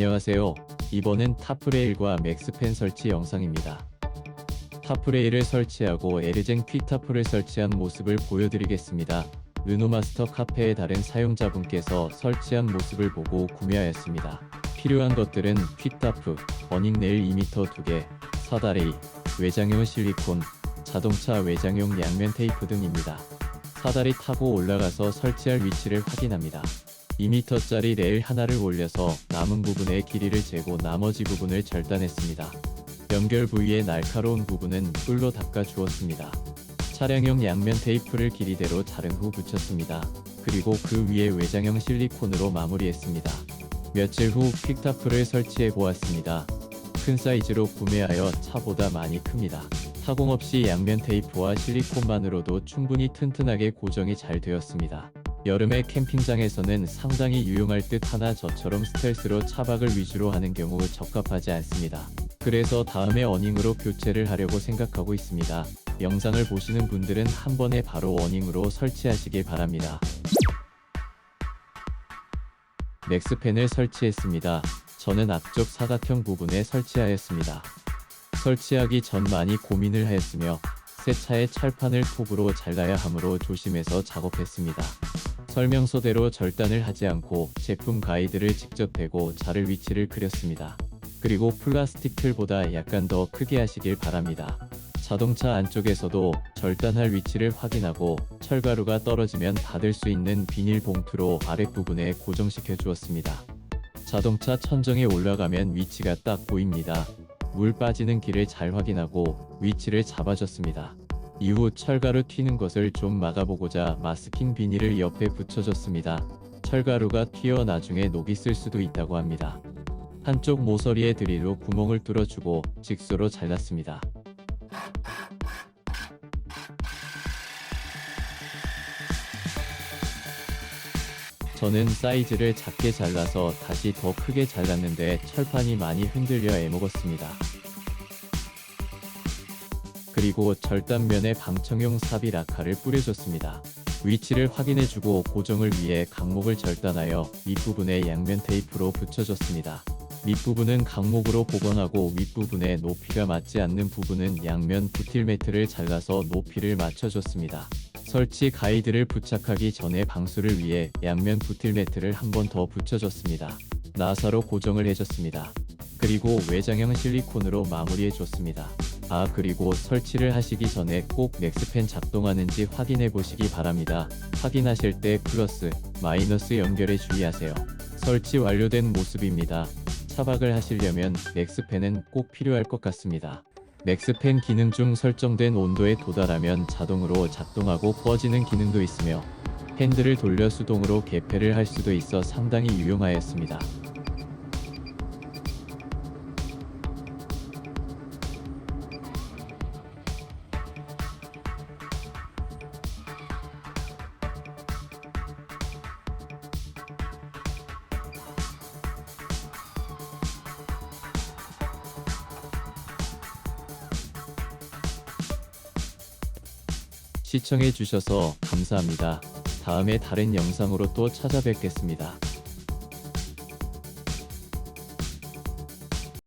안녕하세요. 이번은 탑프레일과 맥스펜 설치 영상입니다. 탑프레일을 설치하고 에르쟁 퀵타프를 설치한 모습을 보여드리겠습니다. 르노마스터 카페의 다른 사용자분께서 설치한 모습을 보고 구매하였습니다. 필요한 것들은 퀵타프, 어닝네일 2m 2개, 사다리, 외장용 실리콘, 자동차 외장용 양면 테이프 등입니다. 사다리 타고 올라가서 설치할 위치를 확인합니다. 2m짜리 레일 하나를 올려서 남은 부분의 길이를 재고 나머지 부분을 절단했습니다. 연결 부위의 날카로운 부분은 뿔로 닦아 주었습니다. 차량용 양면 테이프를 길이대로 자른 후 붙였습니다. 그리고 그 위에 외장형 실리콘으로 마무리했습니다. 며칠 후 퀵타프를 설치해 보았습니다. 큰 사이즈로 구매하여 차보다 많이 큽니다. 타공 없이 양면 테이프와 실리콘만으로도 충분히 튼튼하게 고정이 잘 되었습니다. 여름에 캠핑장에서는 상당히 유용할 듯 하나 저처럼 스텔스로 차박을 위주로 하는 경우 적합하지 않습니다. 그래서 다음에 어닝으로 교체를 하려고 생각하고 있습니다. 영상을 보시는 분들은 한 번에 바로 어닝으로 설치하시길 바랍니다. 맥스펜을 설치했습니다. 저는 앞쪽 사각형 부분에 설치하였습니다. 설치하기 전 많이 고민을 하였으며 새 차의 철판을 톱으로 잘라야 하므로 조심해서 작업했습니다. 설명서대로 절단을 하지 않고 제품 가이드를 직접 대고 자를 위치를 그렸습니다. 그리고 플라스틱 틀보다 약간 더 크게 하시길 바랍니다. 자동차 안쪽에서도 절단할 위치를 확인하고 철가루가 떨어지면 닫을 수 있는 비닐봉투로 아랫부분에 고정시켜 주었습니다. 자동차 천정에 올라가면 위치가 딱 보입니다. 물 빠지는 길을 잘 확인하고 위치를 잡아줬습니다. 이후 철가루 튀는 것을 좀 막아보고자 마스킹 비닐을 옆에 붙여줬습니다. 철가루가 튀어 나중에 녹이 쓸 수도 있다고 합니다. 한쪽 모서리에 드릴로 구멍을 뚫어주고 직소로 잘랐습니다. 저는 사이즈를 작게 잘라서 다시 더 크게 잘랐는데 철판이 많이 흔들려 애먹었습니다. 그리고 절단면에 방청용 삽입 라카를 뿌려줬습니다. 위치를 확인해주고 고정을 위해 강목을 절단하여 윗부분에 양면 테이프로 붙여줬습니다. 밑부분은 강목으로 복원하고 윗부분에 높이가 맞지 않는 부분은 양면 부틸 매트를 잘라서 높이를 맞춰줬습니다. 설치 가이드를 부착하기 전에 방수를 위해 양면 부틸 매트를 한 번 더 붙여줬습니다. 나사로 고정을 해줬습니다. 그리고 외장형 실리콘으로 마무리해줬습니다. 그리고 설치를 하시기 전에 꼭 맥스펜 작동하는지 확인해 보시기 바랍니다. 확인하실 때 플러스, 마이너스 연결에 주의하세요. 설치 완료된 모습입니다. 차박을 하시려면 맥스펜은 꼭 필요할 것 같습니다. 맥스펜 기능 중 설정된 온도에 도달하면 자동으로 작동하고 꺼지는 기능도 있으며 핸들을 돌려 수동으로 개폐를 할 수도 있어 상당히 유용하였습니다. 시청해주셔서 감사합니다. 다음에 다른 영상으로 또 찾아뵙겠습니다.